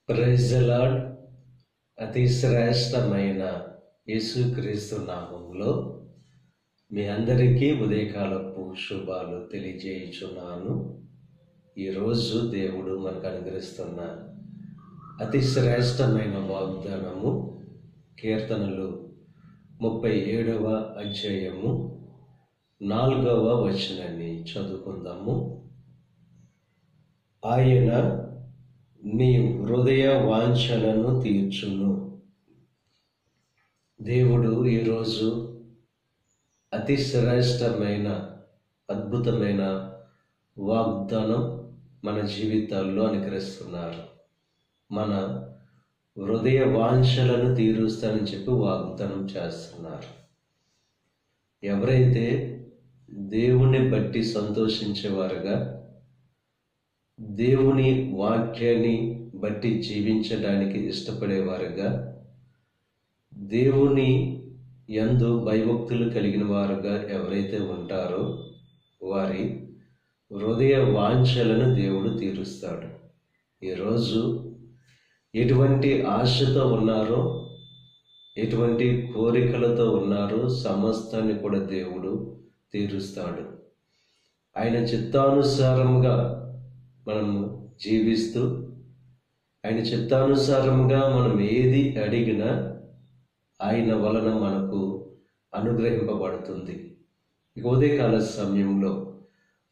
Praise the lord. అతి శ్రేష్టమైన యేసుక్రీస్తు నామములో మీ అందరికీ ఉదయకాలపు శుభాలు తెలియజేయుచున్నాను. ఈరోజు దేవుడు మనకు అనుగ్రహిస్తున్న అతి శ్రేష్టమైన వాగ్దానము కీర్తనలు 37వ అధ్యాయము 4వ వచనాన్ని చదువుకుందాము. ఆయన నీ హృదయ వాంఛలను తీర్చును. దేవుడు ఈరోజు అతి శ్రేష్టమైన అద్భుతమైన వాగ్దానం మన జీవితాల్లో అనుగ్రహిస్తున్నారు. మన హృదయ వాంఛలను తీరుస్తానని చెప్పి వాగ్దానం చేస్తున్నారు. ఎవరైతే దేవుని బట్టి సంతోషించేవారుగా, దేవుని వాక్యాన్ని బట్టి జీవించడానికి ఇష్టపడేవారుగా, దేవుని యందు భయభక్తులు కలిగిన వారుగా ఎవరైతే ఉంటారో వారి హృదయ వాంఛలను దేవుడు తీరుస్తాడు. ఈరోజు ఎటువంటి ఆశతో ఉన్నారో, ఎటువంటి కోరికలతో ఉన్నారో సమస్తాన్ని కూడా దేవుడు తీరుస్తాడు. ఆయన చిత్తానుసారంగా మనము జీవిస్తూ, ఆయన చిత్తానుసారంగా మనం ఏది అడిగినా ఆయన వలన మనకు అనుగ్రహింపబడుతుంది. ఇక ఉదయకాల సమయంలో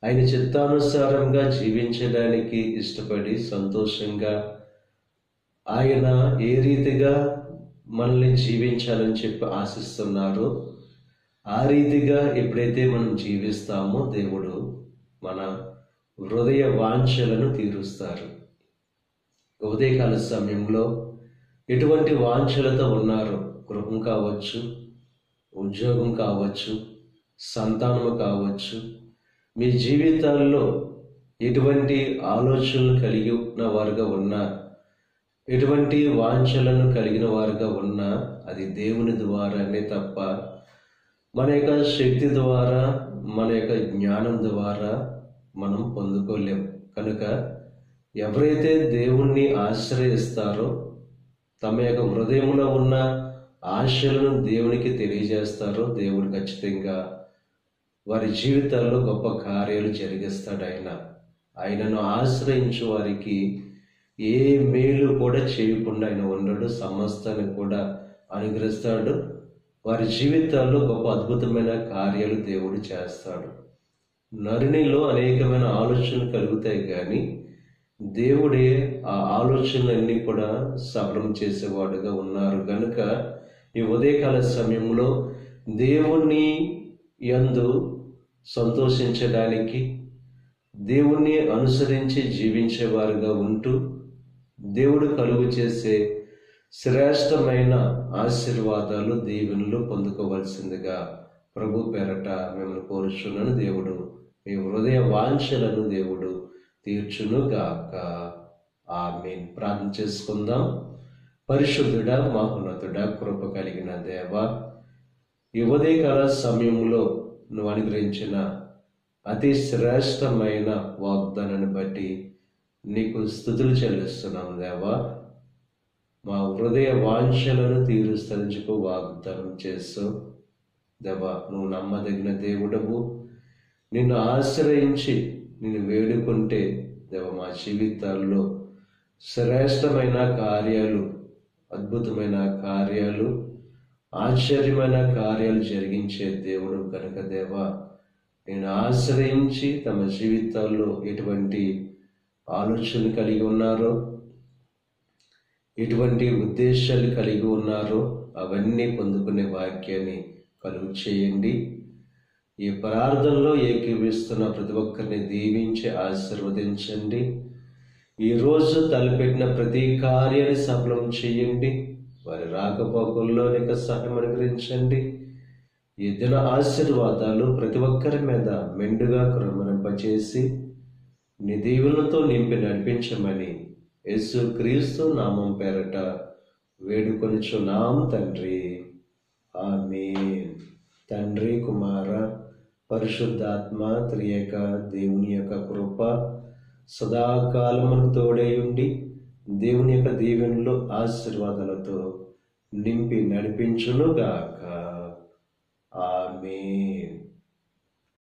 ఆయన చిత్తానుసారంగా జీవించడానికి ఇష్టపడి సంతోషంగా ఆయన ఏ రీతిగా మనల్ని జీవించాలని చెప్పి ఆశిస్తున్నారో ఆ రీతిగా ఎప్పుడైతే మనం జీవిస్తామో దేవుడు మన హృదయ వాంఛలను తీరుస్తారు. ఉదయకాల సమయంలో ఎటువంటి వాంఛలతో ఉన్నారు, గృహం కావచ్చు, ఉద్యోగం కావచ్చు, సంతానము కావచ్చు, మీ జీవితాల్లో ఎటువంటి ఆలోచనలు కలిగి ఉన్న వారుగా ఉన్నా, ఎటువంటి వాంఛలను కలిగిన వారుగా ఉన్నా అది దేవుని ద్వారానే తప్ప మన యొక్క శక్తి ద్వారా, మన యొక్క జ్ఞానం ద్వారా మనం పొందుకోలేం. కనుక ఎవరైతే దేవుణ్ణి ఆశ్రయిస్తారో, తమ యొక్క హృదయంలో ఉన్న ఆశలను దేవునికి తెలియజేస్తారో, దేవుడు ఖచ్చితంగా వారి జీవితాల్లో గొప్ప కార్యాలు జరిగిస్తాడు. ఆయనను ఆశ్రయించు వారికి ఏ మేలు కూడా చేయకుండా ఆయన ఉండడు, సమస్తాన్ని కూడా అనుగ్రహిస్తాడు. వారి జీవితాల్లో గొప్ప అద్భుతమైన కార్యాలు దేవుడు చేస్తాడు. నరునిలో అనేకమైన ఆలోచనలు కలుగుతాయి, కానీ దేవుడే ఆ ఆలోచనలన్నీ కూడా సఫలం చేసేవాడుగా ఉన్నారు. కనుక ఈ ఉదయకాల సమయంలో దేవుణ్ణి యందు సంతోషించడానికి, దేవుణ్ణి అనుసరించి జీవించేవారుగా ఉంటూ దేవుడు కలుగు చేసే శ్రేష్టమైన ఆశీర్వాదాలు, దీవెనలు పొందుకోవలసిందిగా ప్రభు పేరట మిమ్మల్ని కోరుచున్నాను. దేవుడు మీ హృదయ వాంఛలను దేవుడు తీర్చునుగాక. ఆమేన్. ప్రార్థన చేసుకుందాం. పరిశుద్ధుడా, మహోన్నతుడా, కృప కలిగిన దేవ, ఈ ఉదయకాల సమయంలో నువ్వు అనుగ్రహించిన అతి శ్రేష్టమైన వాగ్దానాన్ని బట్టి నీకు స్తుతులు చెల్లిస్తున్నాం దేవా. మా హృదయ వాంఛలను తీరుస్తానని చెప్పి వాగ్దానం చేస్తావు దేవా. నువ్వు నమ్మదగిన దేవుడవు. నిన్ను ఆశ్రయించి నిన్ను వేడుకుంటే దేవ మా జీవితాల్లో శ్రేష్టమైన కార్యాలు, అద్భుతమైన కార్యాలు, ఆశ్చర్యమైన కార్యాలు జరిగించే దేవుడు కనుక దేవా, నేను ఆశ్రయించి తమ జీవితాల్లో ఎటువంటి ఆలోచనలు కలిగి ఉన్నారో, ఎటువంటి ఉద్దేశాలు కలిగి ఉన్నారో అవన్నీ పొందుకునే వాక్యాన్ని కలుగు చేయండి. ఈ ప్రార్థనలో ఏకీవిస్తున్న ప్రతి ఒక్కరిని దీవించి ఆశీర్వదించండి. ఈరోజు తలపెట్టిన ప్రతి కార్యాన్ని సఫలం చేయండి. వారి రాకపోకల్లో నీకు సహాయం అనుగ్రహించండి. ఈ దిన ఆశీర్వాదాలు ప్రతి ఒక్కరి మీద మెండుగా కుమ్మరింపచేసి నీ దీవులతో నింపి నడిపించమని యేసుక్రీస్తు నామం పేరట వేడుకొనుచున్నాం తండ్రి. ఆమేన్. తండ్రి, కుమార, పరిశుద్ధాత్మ త్రియేక దేవుని యొక్క కృప సదాకాలమును తోడై ఉండి దేవుని యొక్క దీవెనలు ఆశీర్వాదాలతో నింపి నడిపించునుగాక. ఆమేన్.